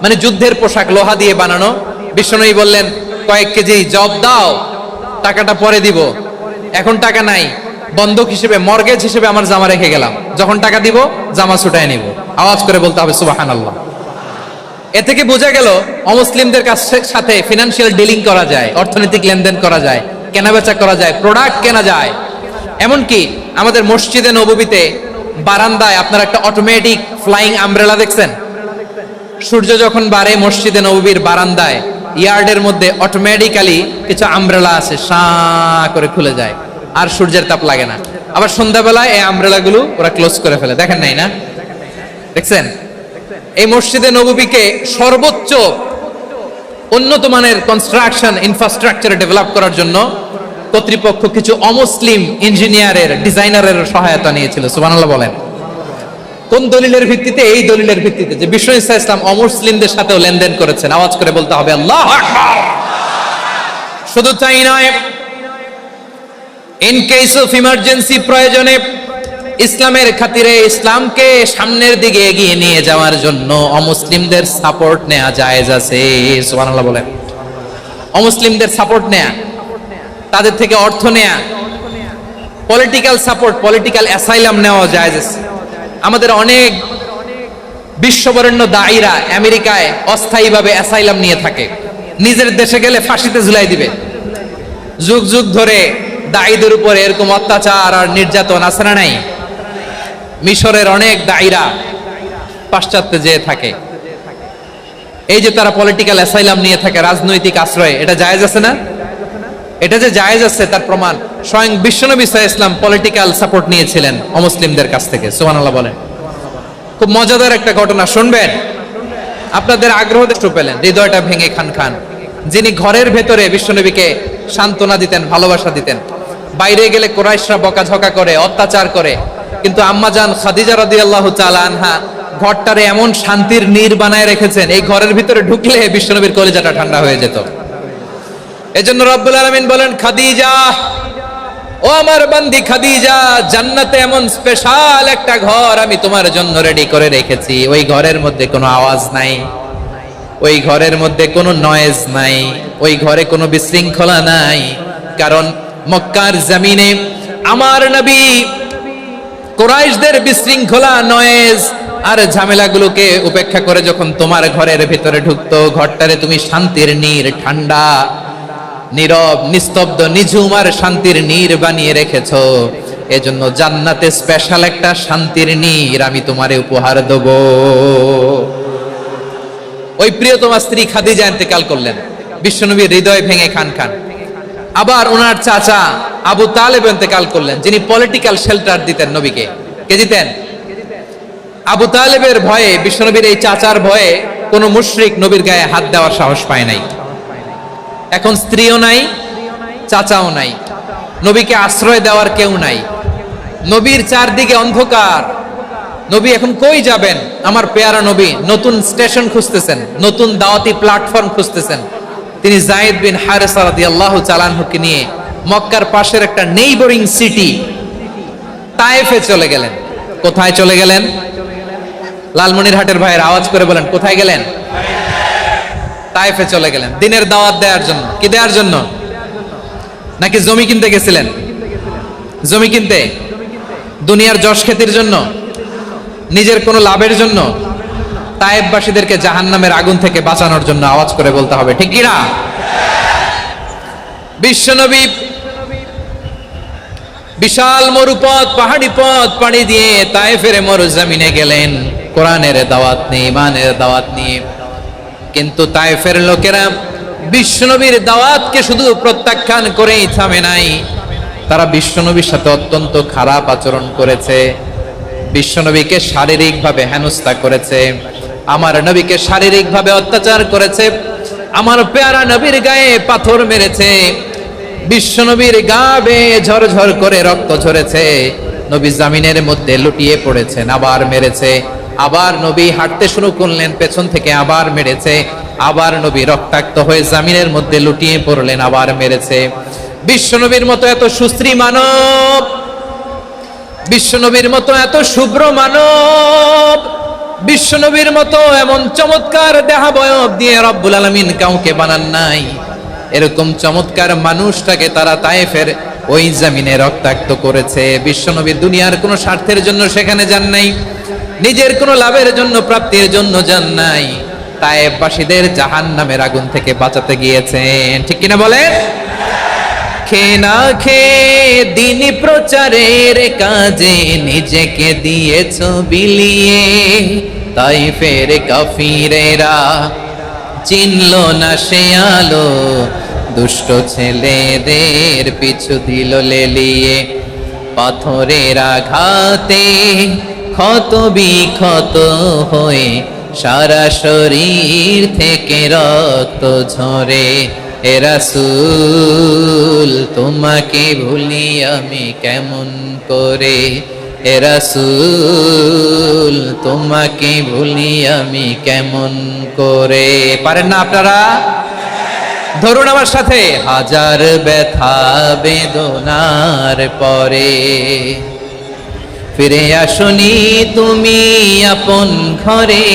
মানে যুদ্ধের পোশাক, লোহা দিয়ে বানানো। বিশ্বনবী বললেন কয়েক কেজি জব দাও, টাকাটা পরে দিব, এখন টাকা নাই, বন্ধক হিসেবে, মর্গেজ হিসেবে আমার জামা রেখে গেলাম, যখন টাকা দিব জামা ছুটায় নিব। আওয়াজ করে বলতে হবে সুবহানাল্লাহ। এ থেকে বোঝা গেল অমুসলিমদের সাথে ফিনান্সিয়াল ডিলিং করা যায়, অর্থনৈতিক লেনদেন করা যায়, কেনাবেচা করা যায়, প্রোডাক্ট কেনা যায়। এমনকি আমাদের মসজিদে নববীতে বারান্দায় আপনারা একটা অটোমেটিক ফ্লাইং আমব্রেলা দেখছেন? সূর্য যখন বাড়ে মসজিদে নববীর বারান্দায় ইয়ার্ডের মধ্যে অটোমেটিক্যালি কিছু আমব্রেলা আছে, সাঁ করে খুলে যায়, আর সূর্যের তাপ লাগে না। আবার সন্ধ্যাবেলায় এই আমব্রেলা গুলো ওরা ক্লোজ করে ফেলে, দেখেন নাই না? দেখছেন? এই মসজিদে নববীকে সর্বোচ্চ উন্নত মানের কনস্ট্রাকশন ইনফ্রাস্ট্রাকচার ডেভেলপ করার জন্য কর্তৃপক্ষ কিছু অমুসলিম ইঞ্জিনিয়ারের, ডিজাইনারের সহায়তা নিয়েছিল। সুবহানাল্লাহ বলেন। কোন দলিলের ভিত্তিতে? এই দলিলের ভিত্তিতে যে বিশ্ব ইসলাম অমুসলিমদের সাথেও লেনদেন করেছেন। আওয়াজ করে বলতে হবে আল্লাহু আকবার। শুধু তাই নয়, ইন কেস অফ ইমার্জেন্সি, প্রয়োজনে ইসলামের খাতিরে, ইসলামকে সামনের দিকে এগিয়ে নিয়ে যাওয়ার জন্য অমুসলিমদের সাপোর্ট নেওয়া জায়েজ আছে। সুবহানাল্লাহ বলেন। অমুসলিমদের সাপোর্ট নেয়া, তাদের থেকে অর্থ নেয়া, পলিটিক্যাল সাপোর্ট, পলিটিক্যাল অ্যাসাইলাম নেওয়া জায়েজ আছে। আমাদের অনেক বিশ্ববরেণ্য দায়ীরা আমেরিকায় অস্থায়ীভাবে অ্যাসাইলাম নিয়ে থাকে, নিজের দেশে গেলে ফাঁসিতে ঝুলাই দিবে। যুগ যুগ ধরে দায়ীদের উপরে এরকম অত্যাচার আর নির্যাতন আছে না নাই? মিশরের অনেক দায়ীরা পাশ্চাত্যে যেয়ে থাকে। এই যে তারা পলিটিক্যাল অ্যাসাইলাম নিয়ে থাকে, রাজনৈতিক আশ্রয়, এটা জায়েজ আছে না? এটা যে জায়েজ আছে তার প্রমাণ স্বয়ং বিশ্বনবী সাল্লাল্লাহু আলাইহি ওয়াসাল্লাম পলিটিক্যাল সাপোর্ট নিয়েছিলেন অমুসলিমদের কাছ থেকে। সুবহানাল্লাহ বলেন। খুব মজাদার একটা ঘটনা শুনবেন, আপনাদের আগ্রহ দেখতে পেলেন, হৃদয়টা ভেঙে খান খান। যিনি ঘরের ভেতরে বিশ্বনবীকে সান্ত্বনা দিতেন, ভালোবাসা দিতেন, বাইরে গেলে কুরাইশরা বকাঝকা করে, অত্যাচার করে, কিন্তু আম্মাজান খাদিজা রাদিয়াল্লাহু তাআলা আনহা ঘরটারে এমন শান্তির নীড় বানায় রেখেছেন, এই ঘরের ভিতরে ঢুকলে বিশ্বনবীর কলিজাটা ঠান্ডা হয়ে যেত। এজন্য রব্বুল আলামিন বলেন, খাদিজা, ও আমার বান্দি খাদিজা, জান্নাতে এমন স্পেশাল একটা ঘর আমি তোমার জন্য রেডি করে রেখেছি। ওই ঘরের মধ্যে কোনো আওয়াজ নাই, ওই ঘরের মধ্যে কোনো নয়েজ নাই, ওই ঘরে কোনো বিশৃঙ্খলা নাই। কারণ মক্কার জমিনে আমার নবী কুরাইশদের বিশৃঙ্খলা, নয়েজ আর ঝামেলাগুলোকে উপেক্ষা করে যখন তোমার ঘরের ভিতরে ঢুকতো, ঘরটারে তুমি শান্তির নীড়, ঠান্ডা, নীরব, নিস্তব্ধ, নিঝুম আর শান্তির নীড় বানিয়ে রেখেছো। এজন্য জান্নাতে স্পেশাল একটা শান্তির নীড় আমি তোমারে উপহার দেব। ওই প্রিয়তমা স্ত্রী খাদিজা ইন্তেকাল করলেন, বিশ্বনবীর হৃদয় ভেঙে খান খান। আবার ওনার চাচা আবু তালেব ইন্তেকাল করলেন, যিনি পলিটিক্যাল শেল্টার দিতেন নবীকে। কে দিতেন? আবু তালেবের ভয়ে, বিশ্বনবীর এই চাচার ভয়ে কোনো মুশরিক নবীর গায়ে হাত দেওয়ার সাহস পায় নাই। এখন স্ত্রীও নাই, চাচাও নাই, নবীকে আশ্রয় দেওয়ার কেউ নাই, নবীর চারদিকে অন্ধকার। নবী এখন কই যাবেন? আমার পেয়ারা নবী নতুন স্টেশন খুঁজতেছেন, নতুন দাওয়াতি প্ল্যাটফর্ম খুঁজতেছেন। তিনি যায়েদ বিন হারেসা রাদিয়াল্লাহু তাআলা আনহুকে নিয়ে মক্কার পাশের একটা নেইবরিং সিটি তায়েফে চলে গেলেন। কোথায় চলে গেলেন? লালমনিরহাটের ভাইয়ের আওয়াজ করে বলেন, কোথায় গেলেন? তায়েফে চলে গেলেন দিনের দাওয়াত দেওয়ার জন্য। কি দেওয়ার জন্য? নাকি জমি কিনতে গেছিলেন? জমি কিনতে, দুনিয়ার যশ খ্যাতির জন্য, নিজের কোনো লাভের জন্য? তায়েফবাসীদেরকে জাহান্নামের আগুন থেকে বাঁচানোর জন্য। আওয়াজ করে বলতে হবে ঠিক কি না? বিশ্বনবী বিশাল মরুপথ, পাহাড়ি পথ পাড়ি দিয়ে তায়েফের মরুজমিনে গেলেন কোরআনের দাওয়াত নিয়ে, ইমানের দাওয়াত নিয়ে। কিন্তু তায়েফের লোকেরা বিশ্বনবীর দাওয়াতকে শুধু প্রত্যাখ্যান করেই থামে নাই, তারা বিশ্বনবীর সাথে অত্যন্ত খারাপ আচরণ করেছে, বিশ্বনবীকে শারীরিকভাবে হেনস্থা করেছে, আমার নবীকে শারীরিকভাবে অত্যাচার করেছে, আমার পেয়ারা নবীর গায়ে পাথর মেরেছে, বিশ্বনবীর গা বেয়ে ঝরঝর করে রক্ত ঝরেছে, নবী জামিনের মধ্যে লুটিয়ে পড়েছেন, আবার মেরেছে, আবার নবী হাঁটতে শুরু করলেন, পেছন থেকে আবার মেরেছে, আবার নবী রক্তাক্ত হয়ে জামিনের মধ্যে লুটিয়ে পড়লেন, আবার মেরেছে। বিশ্বনবীর মতো এত সুশ্রী মানব, বিশ্বনবীর মতো এত শুভ্র মানব, বিশ্বনবীর মতো এমন চমৎকার দেহাবয়ব দিয়ে রব্বুল আলামিন কাউকে বানান নাই। এরকম চমৎকার মানুষটাকে তারা তায়েফের ওই জমিনে রক্তাক্ত করেছে। বিশ্বনবী দুনিয়ার কোনো স্বার্থের জন্য সেখানে যান নাই, নিজের কোনো লাভের জন্য, প্রাপ্তির জন্য যান নাই, তায়েফবাসীদের জাহান্নামের আগুন থেকে বাঁচাতে গিয়েছেন। ঠিক কিনা বলেন? খেয়ে না খেয়ে দিন প্রচারের কাজে নিজেকে দিয়েছ বিলিয়ে, তাইফের কাফিরেরা চিনল না সে আলো, দুষ্ট ছেলেদের পিছু দিল লেলিয়ে, পাথরের আঘাতে ক্ষত বিক্ষত হয়ে সারা শরীর থেকে রক্ত ঝরে। এ রাসূল তোমাকে ভুলি আমি কেমন করে, এ রাসূল তোমাকে ভুলি আমি কেমন করে। পারেন না আপনারা? ধরুন আমার সাথে। হাজার ব্যথা বেদনার পরে ফিরে আসনি তুমি আপন ঘরে,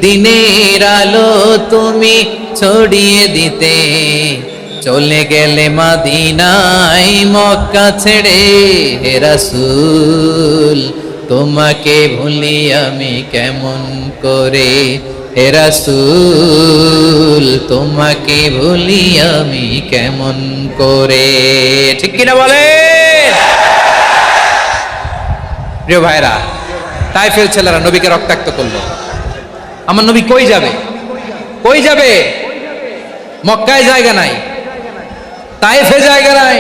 দিনের আলো তুমি ছড়িয়ে দিতে, চলে গেলে মদিনায় মক্কা ছেড়ে। হে রাসূল তোমাকে ভুলি আমি কেমন করে, হে রাসূল তোমাকে ভুলি আমি কেমন করে। ঠিক কিনা বলে? প্রিয় ভাইরা, তাইফের ছেলেরা নবীকে রক্তাক্ত করলো। আমার নবী কই যাবে? কই যাবে? মক্কায় জায়গা নাই, তাইফে জায়গা নাই।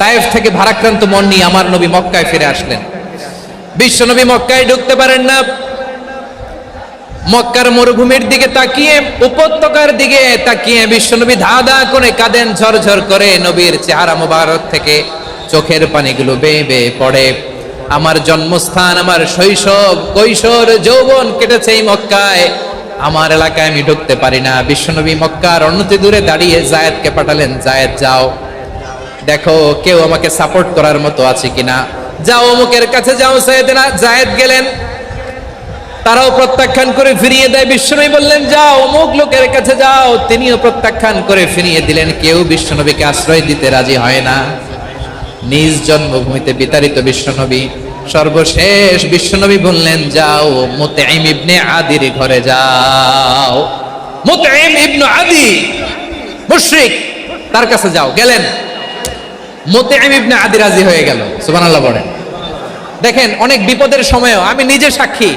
তাইফ থেকে ভারাক্রান্ত মন নিয়ে আমার নবী মক্কায় ফিরে আসলেন। বিশ্ব নবী মক্কায় ঢুকতে পারেন না। মক্কার মরুভূমির দিকে তাকিয়ে, উপত্যকার দিকে তাকিয়ে বিশ্বনবী ধা ধা করে কাঁদেন, ঝরঝর করে নবীর চেহারা মোবারক থেকে চোখের পানিগুলো বেয়ে বেয়ে পড়ে। আমার জন্মস্থান, আমার শৈশব, কৈশোর, যৌবন কেটেছে এই মক্কায়, আমার এলাকায় আমি ঢুকতে পারি না। বিশ্বনবী মক্কার অনতি দূরে দাঁড়িয়ে জায়েদকে পাঠালেন, জায়েদ যাও দেখো কেউ আমাকে সাপোর্ট করার মতো আছে কিনা, যাও অমুকের কাছে যাও। জায়েদ গেলেন, তারাও প্রত্যাখ্যান করে ফিরিয়ে দেয়। বিশ্বনবী বললেন যাও অমুক লোকের কাছে যাও, তিনিও প্রত্যাখ্যান করে ফিরিয়ে দিলেন। কেউ বিশ্বনবীকে আশ্রয় দিতে রাজি হয় না। নিজ জন্মভূমিতে বিতাড়িত বিশ্বনবী, সর্বশেষ বিশ্বনবী বললেন যাও মুতঈম ইবনে আদির ঘরে যাও। মুতঈম ইবনে আদি মুশরিক, তার কাছে যাও। গেলেন, মুতঈম ইবনে আদি রাজি হয়ে গেল। সুবহানাল্লাহ বলেন। দেখেন, অনেক বিপদের সময়ও আমি নিজে সাক্ষী,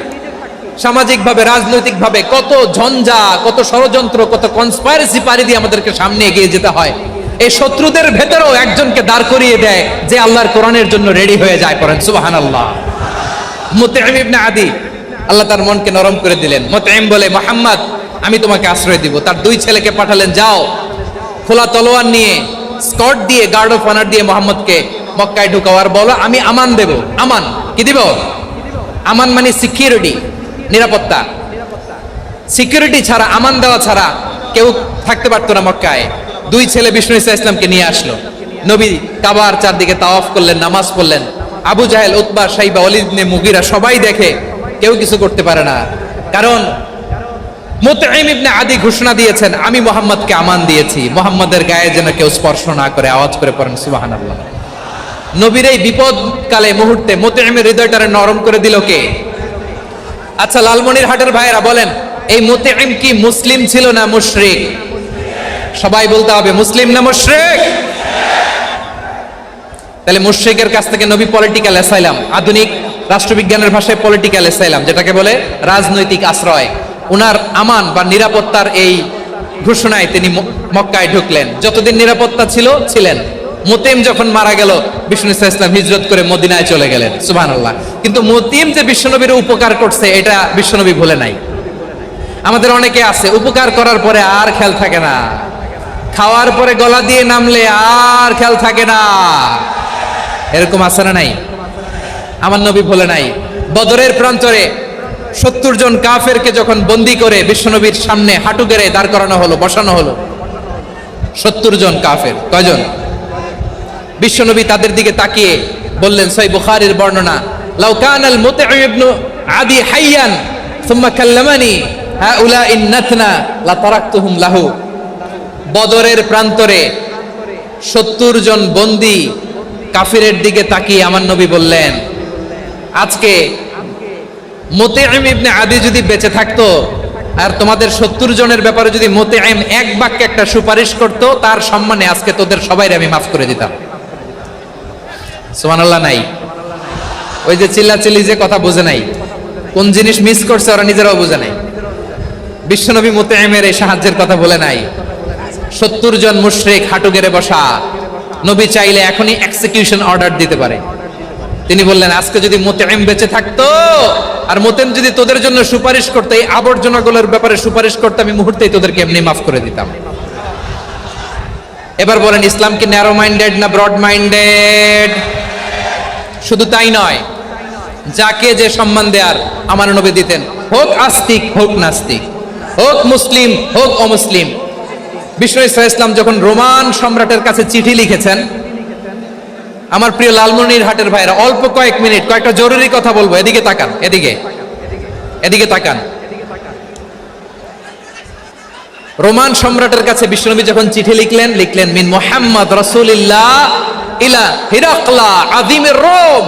সামাজিকভাবে, রাজনৈতিকভাবে কত ঝঞ্ঝা, কত ষড়যন্ত্র, কত কনস্পাইরেসি পাড়ি দিয়ে আমাদেরকে সামনে এগিয়ে যেতে হয়। এই শত্রুদের ভেতরেও একজনকে দাঁড় করিয়ে দেয় যে আল্লাহর কোরআনের জন্য রেডি হয়ে যায়। পড়েন সুবহানাল্লাহ। মুতঈম ইবনে আদি, আল্লাহ তার মনকে নরম করে দিলেন। মুতঈম বলে, মুহাম্মদ আমি তোমাকে আশ্রয় দিব। তার দুই ছেলেকে পাঠালেন, যাও খোলা তলোয়ার নিয়ে, স্কট দিয়ে, গার্ড অফ অনার দিয়ে মুহাম্মদকে মক্কায় ঢুকাও, আর বলো আমি আমান দেব। আমান কি দিব? আমান মানে সিকিউরিটি, নিরাপত্তা। সিকিউরিটি ছাড়া, আমান দেওয়া ছাড়া কেউ থাকতে পারতো না মক্কায়। দুই ছেলে বিষ্ণু ঈসা ইসলামকে নিয়ে আসলো। নবী কাবার চারদিকে তাওয়াফ করলেন, নামাজ পড়লেন। আবু জাহেল, উতবা, শাইবা, ওয়ালিদ ইবনে মুগীরা সবাই দেখে, কেউ কিছু করতে পারে না। কারণ মুতঈম ইবনে আদি ঘোষণা দিয়েছেন আমি মুহাম্মদকে আমান দিয়েছি, মুহাম্মদের গায়ে যেন কেউ স্পর্শ না করে। আওয়াজ করে পড়েন সুবহানাল্লাহ। নবীর এই বিপদকালে মুহূর্তে মুতঈমের হৃদয়টারে নরম করে দিল কে? আচ্ছা, লালমনিরহাটের ভাইয়েরা বলেন, এই মুতঈম কি মুসলিম ছিল না মুশরিক? সবাই বলতে হবে মুসলিম না মুশরিক? তাহলে মুশরিকের কাছ থেকে নবী পলিটিক্যাল অ্যাসাইলাম, আধুনিক রাষ্ট্রবিজ্ঞানের ভাষায় পলিটিক্যাল অ্যাসাইলাম যেটাকে বলে, রাজনৈতিক আশ্রয়, উনার আমান বা নিরাপত্তার এই ঘোষণায় তিনি মক্কায় ঢুকলেন। যতদিন নিরাপত্তা ছিলেন। মুতিম যখন মারা গেল, বিষ্ণু ইসলাম হিজরত করে মদিনায় চলে গেলেন। সুবহানাল্লাহ। কিন্তু মুতিম যে বিশ্বনবীর উপকার করছে এটা বিশ্বনবী ভুলে নাই। আমাদের অনেকে আছে উপকার করার পরে আর খেয়াল থাকে না, খাওয়ার পরে গলা দিয়ে নামলে আর খেয়াল থাকে না। এরকম আছে না নাই? আমার নবী ভুলে নাই। বদরের প্রান্তরে 70 জন কাফেরকে যখন বন্দী করে বিশ্বনবীর সামনে হাঁটু গেড়ে দাঁড় করানো হলো, বসানো হলো, 70 জন কাফের। কয়জন? বিশ্বনবী তাদের দিকে তাকিয়ে বললেন, সহিহ বুখারীর বর্ণনা, লাউ কানাল মুতঈম ইবনে আদি হাইয়ান সুম্মা কাল্লামানি হাউলাই নাতনা লা তারাকতুহুম লাহু। বদরের প্রান্তরে 70 জন বন্দী কাফিরের দিকে তাকিয়ে আমার নবী বললেন, আজকে মুতঈম ইবনে আদি যদি বেঁচে থাকতো আর তোমাদের 70 জনের ব্যাপারে যদি মুতঈম এক বাক্যে একটা সুপারিশ করত, তার সম্মানে আজকে তোদের সবাইকে আমি মাফ করে দিতাম। সুবহানাল্লাহ। নাই ওই যে চিল্লাচিল্লি যে কথা বোঝে নাই, কোন জিনিস মিস করছে ওরা নিজেরাও বোঝে নাই। বিশ্বনবী মুতঈমের এই সাহায্যের কথা বলে নাই। 70 জন মুশরিক হাঁটু গেড়ে বসা, নবী চাইলে এখনই এক্সিকিউশন অর্ডার দিতে পারে। তিনি বললেন, আজকে যদি মুতঈম বেঁচে থাকতো আর মুতঈম যদি তোদের জন্য সুপারিশ করতে, এই আবর্জনাগুলোর ব্যাপারে সুপারিশ করতে, আমি মুহূর্তেই তোদেরকে এমনি মাফ করে দিতাম। এবার বলেন, ইসলাম কি ন্যারো মাইন্ডেড না ব্রড মাইন্ডেড? শুধু তাই নয়, যাকে যে সম্মান দেয়ার আমার নবী দিতেন, হোক আস্তিক হোক নাস্তিক, হোক মুসলিম হোক অমুসলিম। বিষ্ণু ইসলাম যখন রোমান সম্রাটের কাছে চিঠি লিখেছেন, আমার প্রিয় লালমনির হাটের ভাইরা, অল্প কয়েক মিনিট কয়েকটা জরুরি কথা বলবো, এদিকে তাকান, এদিকে তাকান। রোমান সম্রাটের কাছে বিশ্বনবী যখন চিঠি লিখলেন মিন মুহাম্মদ রাসূলিল্লাহ ইলা হিরাকলা আযীমির রোম।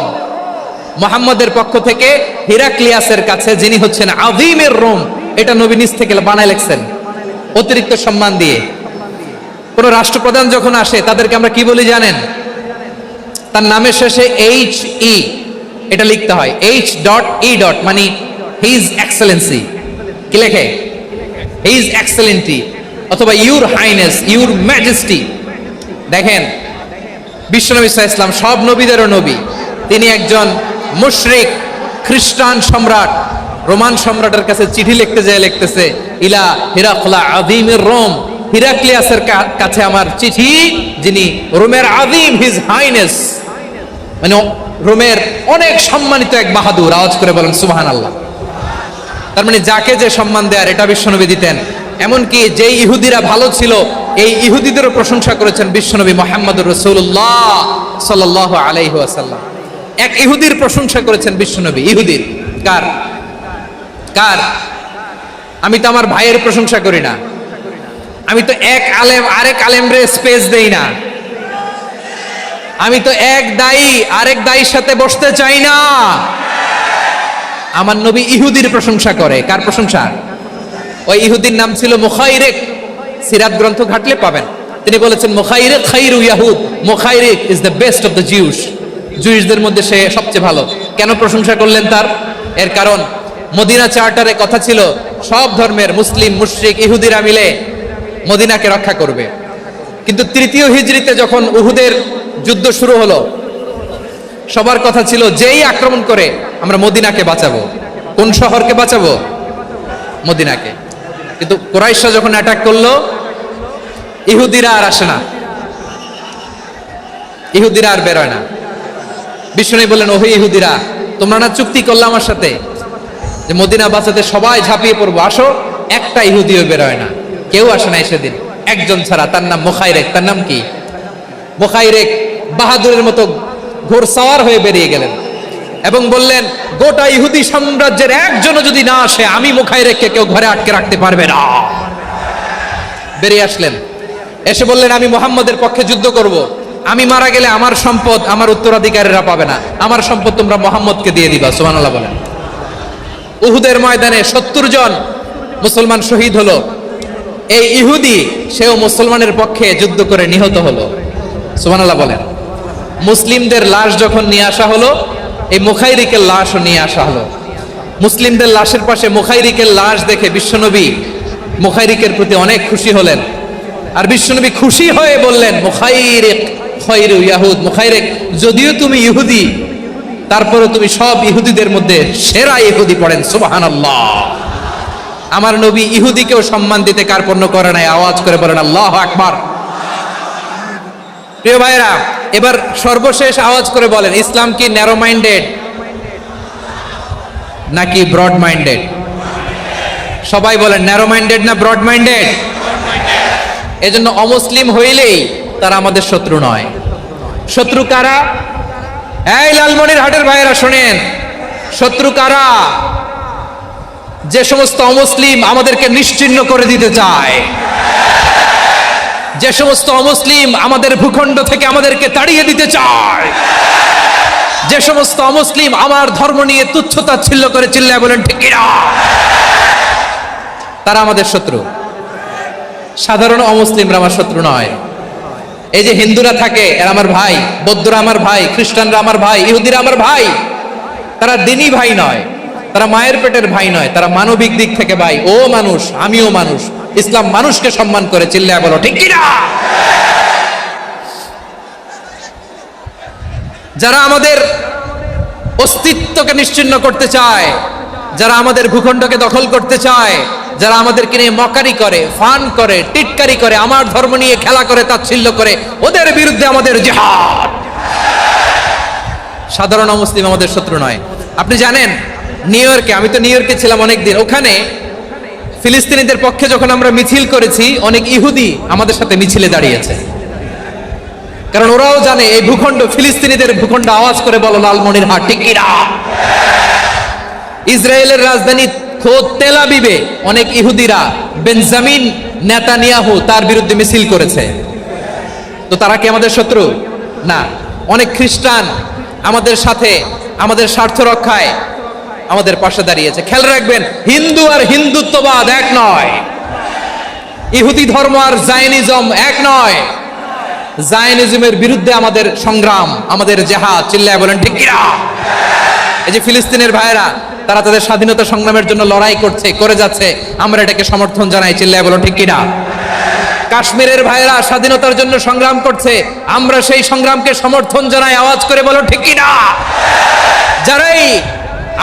মুহাম্মদের পক্ষ থেকে হিরাক্লিয়াসের কাছে, যিনি হচ্ছেন আযীমির রোম। এটা নবী নিজ থেকে বানায় লিখছেন অতিরিক্ত সম্মান দিয়ে। কোন রাষ্ট্রপ্রধান যখন আসে তাদেরকে আমরা কি বলি জানেন? তার নামের শেষে HE এটা লিখতে হয়, H.E. মানে হিজ এক্সেলেন্সি। কি লেখে? হিজ এক্সেলেন্টি, অথবা ইউর হাইনেস, ইউর ম্যাজেস্টি। দেখেন, বিশ্বনবী সাল্লাল্লাহু আলাইহি ওয়াসাল্লাম সব নবীদেরও নবী। তিনি একজন মুশরিক খ্রিস্টান সম্রাট রোমান সম্রাটের কাছে চিঠি লিখতে যায়, লিখতেছে ইলা হিরাকলা আযীমির রোম। হিরাক্লিয়াসের কাছে আমার চিঠি, যিনি রোমের আযীম, হিজ হাইনেস, মানে রোমের অনেক সম্মানিত এক বাহাদুর। আওয়াজ করে বলেন সুবহানাল্লাহ। তার মানে যাকে যে সম্মান দেয়ার এটা বিশ্বনবী দিতেন। এমনকি যে ইহুদিরা ভালো ছিল, এই ইহুদিদেরও প্রশংসা করেছেন বিশ্বনবী মুহাম্মদুর রাসূলুল্লাহ সাল্লাল্লাহু আলাইহি ওয়াসাল্লাম। এক ইহুদির প্রশংসা করেছেন বিশ্বনবী। ইহুদির কার? আমি তো আমার ভাইয়ের প্রশংসা করি না, আমি তো এক আলেম আরেক আলেমরে স্পেস দেই না, আমি তো এক দায়ী আরেক দায়ীর সাথে বসতে চাই না। আমার নবী ইহুদির প্রশংসা করে। কার প্রশংসা? ওই ইহুদির নাম ছিল মুখাইরিক। সিরাত গ্রন্থ ঘাটলে পাবেন। তিনি বলেছেন, মুখাইরিক খাইরু ইয়াহুদ, মুখাইরিক is the best of the Jews. জুইসদের মধ্যে সে সবচেয়ে ভালো। কেন প্রশংসা করলেন তার? এর কারণ মদিনা চার্টারে কথা ছিল সব ধর্মের মুসলিম মুশরিক ইহুদিরা মিলে মদিনাকে রক্ষা করবে। কিন্তু তৃতীয় হিজরিতে যখন উহুদের যুদ্ধ শুরু হলো, সবার কথা ছিল যেই আক্রমণ করে আমরা মদিনাকে বাঁচাবো। কোন শহরকে বাঁচাবো? মদিনাকে। কিন্তু কুরাইশরা যখন অ্যাটাক করলো, ইহুদিরা আর আসে না, ইহুদিরা আর বেরোয় না। বিষ্ণু বললেন, ওহে ইহুদিরা, তোমরা না চুক্তি করলে আমার সাথে যে মদিনা বাঁচাতে সবাই ঝাঁপিয়ে পড়বো, আসো। একটা ইহুদিও বেরোয় না, কেউ আসে নাই সেদিন, একজন ছাড়া। তার নাম মুখাইরেক। তার নাম কি? মুখাইরেক বাহাদুরের মতো ঘোড়সাওয়ার হয়ে বেরিয়ে গেলেন এবং বললেন, গোটা ইহুদি সাম্রাজ্যের একজনও যদি না আসে, আমি মুখাইরেককে কেউ ঘরে আটকে রাখতে পারবে না। বেরিয়ে আসলেন, এসে বললেন, আমি মুহাম্মদের পক্ষে যুদ্ধ করব। আমি মারা গেলে আমার সম্পদ আমার উত্তরাধিকারীরা পাবে না, আমার সম্পদ তোমরা মুহাম্মদকে দিয়ে দিবা। সুবহানাল্লাহ বলেন। উহুদের ময়দানে 70 জন মুসলমান শহীদ হলো। এই ইহুদি, সেও মুসলমানের পক্ষে যুদ্ধ করে নিহত হলো। সুবহানাল্লাহ বলেন। মুসলিমদের লাশ যখন নিয়ে আসা হলো, এই মুখাইরিকের লাশও নিয়ে আসা হলো। মুসলিমদের লাশের পাশে মুখাইরিকের লাশ দেখে বিশ্বনবী মুখাইরিকের প্রতি অনেক খুশি হলেন, আর বিশ্বনবী খুশি হয়ে বললেন, মুখাইরিক খৈরু ইয়াহুদ, মুখাইরিক যদিও তুমি ইহুদি, তারপরে তুমি সব ইহুদিদের মধ্যে সেরা ইহুদি। পড়েন সুবহানাল্লাহ। আমার নবী ইহুদিকেও সম্মান দিতে কার্পণ্য করে নাই, আওয়াজ করে বলেন আল্লাহু আকবার। প্রিয় ভাইরা, এবার সর্বশেষ আওয়াজ করে বলেন, ইসলাম কি ন্যারো মাইন্ডেড নাকি ব্রড মাইন্ডেড? সবাই বলেন ন্যারো মাইন্ডেড না ব্রড মাইন্ডেড? এজন্য অমুসলিম হইলেই তারা আমাদের শত্রু নয়। শত্রু কারা? এই লালমনিরহাটের ভাইয়েরা শোনেন, শত্রু কারা? যে সমস্ত অমুসলিম আমাদেরকে নিশ্চিহ্ন করে দিতে চায়, যে সমস্ত অমুসলিম আমাদের ভূখণ্ড থেকে আমাদেরকে তাড়িয়ে দিতে চায়, যে সমস্ত অমুসলিম আমার ধর্ম নিয়ে তুচ্ছতাচ্ছিল্য করে চিল্লায় বলেন ঠিক কিনা, তারা আমাদের শত্রু। সাধারণ অমুসলিমরা আমার শত্রু নয়। এই যে হিন্দুরা থাকে এরা আমার ভাই, বৌদ্ধরা আমার ভাই, খ্রিস্টানরা আমার ভাই, ইহুদিরা আমার ভাই। তারা দিনই ভাই নয়, তারা মায়ের পেটের ভাই নয়, তারা মানবিক দিক থেকে ভাই। ও মানুষ, আমিও মানুষ। ইসলাম মানুষকে সম্মান করে, চিল্লায় বলো ঠিক কিনা। যারা আমাদের অস্তিত্বকে নিশ্চিহ্ন করতে চায়, যারা আমাদের ভূখণ্ডকে দখল করতে চায়, যারা আমাদেরকে নিয়ে মকারি করে, ফান করে, টিটকারি করে, আমার ধর্ম নিয়ে খেলা করে, তাচ্ছিল্য করে, ওদের বিরুদ্ধে আমাদের জিহাদ। সাধারণ মুসলিম আমাদের শত্রু নয়। আপনি জানেন নিউ ইয়র্কে, আমি তো নিউ ইয়র্কে ছিলাম অনেকদিন, ওখানে ফিলিস্তিনিদের পক্ষে যখন আমরা মিছিল করেছি, অনেক ইহুদি আমাদের সাথে মিছিলে দাঁড়িয়েছে। কারণ ওরাও জানে এই ভূখণ্ড ফিলিস্তিনিদের ভূখণ্ড। আওয়াজ করে বলো লালমনিরহাট ঠিক কিনা। ইসরায়েলের রাজধানী খোদ তেল আবিবে অনেক ইহুদিরা বেঞ্জামিন নেতানিয়াহু তার বিরুদ্ধে মিছিল করেছে। তো তারা কি আমাদের শত্রু? না। অনেক খ্রিস্টান আমাদের সাথে আমাদের স্বার্থ রক্ষায় আমাদের পাশে দাঁড়িয়েছে। খেয়াল রাখবেন, হিন্দু আর হিন্দুত্ববাদ এক নয়, ইহুদি ধর্ম আর জায়নিজম এক নয়। জায়নিজমের বিরুদ্ধে আমাদের সংগ্রাম, আমাদের জিহাদ, চিল্লায় বলেন ঠিক কিনা। এই যে ফিলিস্তিনের ভাইয়েরা, তারা তাদের স্বাধীনতা সংগ্রামের জন্য লড়াই করছে, করে যাচ্ছে, আমরা এটাকে সমর্থন জানাই, চিল্লায় বলো ঠিক কিনা। কাশ্মীরের ভাইয়েরা স্বাধীনতার জন্য সংগ্রাম করছে, আমরা সেই সংগ্রামকে সমর্থন জানাই, আওয়াজ করে বলো ঠিক কিনা। যারাই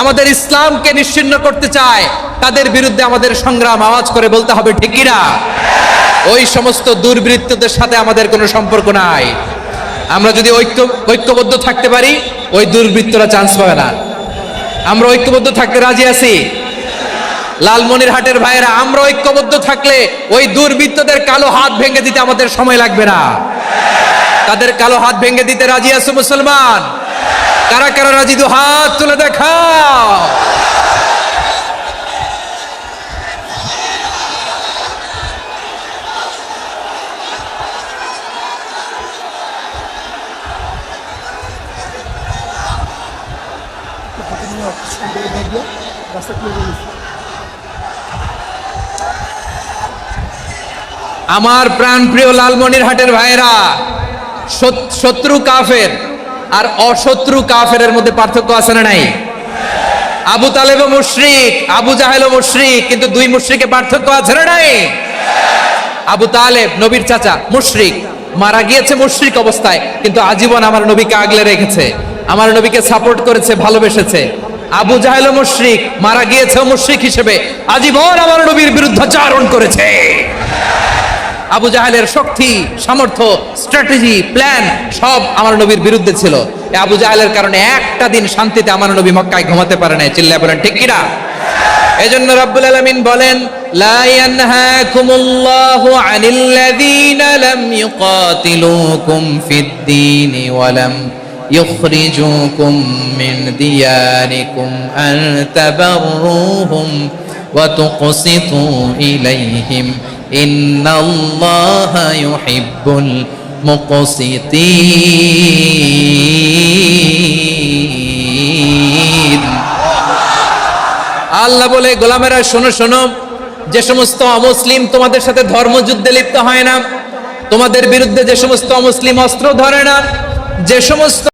আমাদের ইসলামকে নিশ্চিহ্ন করতে চায় তাদের বিরুদ্ধে আমাদের সংগ্রাম, আওয়াজ করে বলতে হবে ঠিক কিনা। ওই সমস্ত দুর্বৃত্তদের সাথে আমাদের কোনো সম্পর্ক নাই। আমরা যদি ঐক্যবদ্ধ থাকতে পারি, ওই দুর্বৃত্তরা চান্স পাবে না। আমরা ঐক্যবদ্ধ থাকতে রাজি আছি। লালমনিরহাটের ভাইয়েরা, আমরা ঐক্যবদ্ধ থাকলে ওই দুর্বৃত্তদের কালো হাত ভেঙে দিতে আমাদের সময় লাগবে না। তাদের কালো হাত ভেঙে দিতে রাজি আছো মুসলমান? কারা কারা রাজি? দু হাত তুলে দেখাও। আমার প্রাণ প্রিয় লালমনিরহাটের ভাইয়েরা, শত্রু কাফের আর অশত্রু কাফেরের মধ্যে পার্থক্য আছে না নাই? আবু তালেবও মুশরিক, আবু জাহেলও মুশরিক, কিন্তু দুই মুশরিকে পার্থক্য আছে না নাই? আবু তালেব নবীর চাচা, মুশরিক, মারা গিয়েছে মুশরিক অবস্থায়, কিন্তু আজীবন আমার নবীকে আগলে রেখেছে, আমার নবীকে সাপোর্ট করেছে, ভালোবেসেছে। আবু জাহেলও মুশরিক, মারা গিয়েছে মুশরিক হিসেবে, আজীবন আমার নবীর বিরুদ্ধাচারণ করেছে। আবু জাহেলের শক্তি, সামর্থ্য, স্ট্র্যাটেজি, প্ল্যান সব আমার নবীর বিরুদ্ধে ছিল। আবু জাহেলের কারণে একটা দিন শান্তিতে আমার নবী মক্কায় ঘুমাতে পারে নাই, চিল্লায় বলেন ঠিক কিনা। এজন্য রব্বুল আলামিন বলেন, লা ইয়ানহাকুমুল্লাহু আনিল্লাযীনা লাম ইউকাতিলুকুম ফিদ-দীনি ওয়া লাম ইখরিজুকুম মিন দিয়ারিকুম আন তাবাররুহুম ওয়া তুকসিতু ইলাইহিম ইন্নাল্লাহা ইউহিব্বুল মুকসিতিন। আল্লাহ বলে, গোলামেরা শোনো শোনো, যে সমস্ত অমুসলিম তোমাদের সাথে ধর্মযুদ্ধে লিপ্ত হয় না, তোমাদের বিরুদ্ধে যে সমস্ত অমুসলিম অস্ত্র ধরে না, যে সমস্ত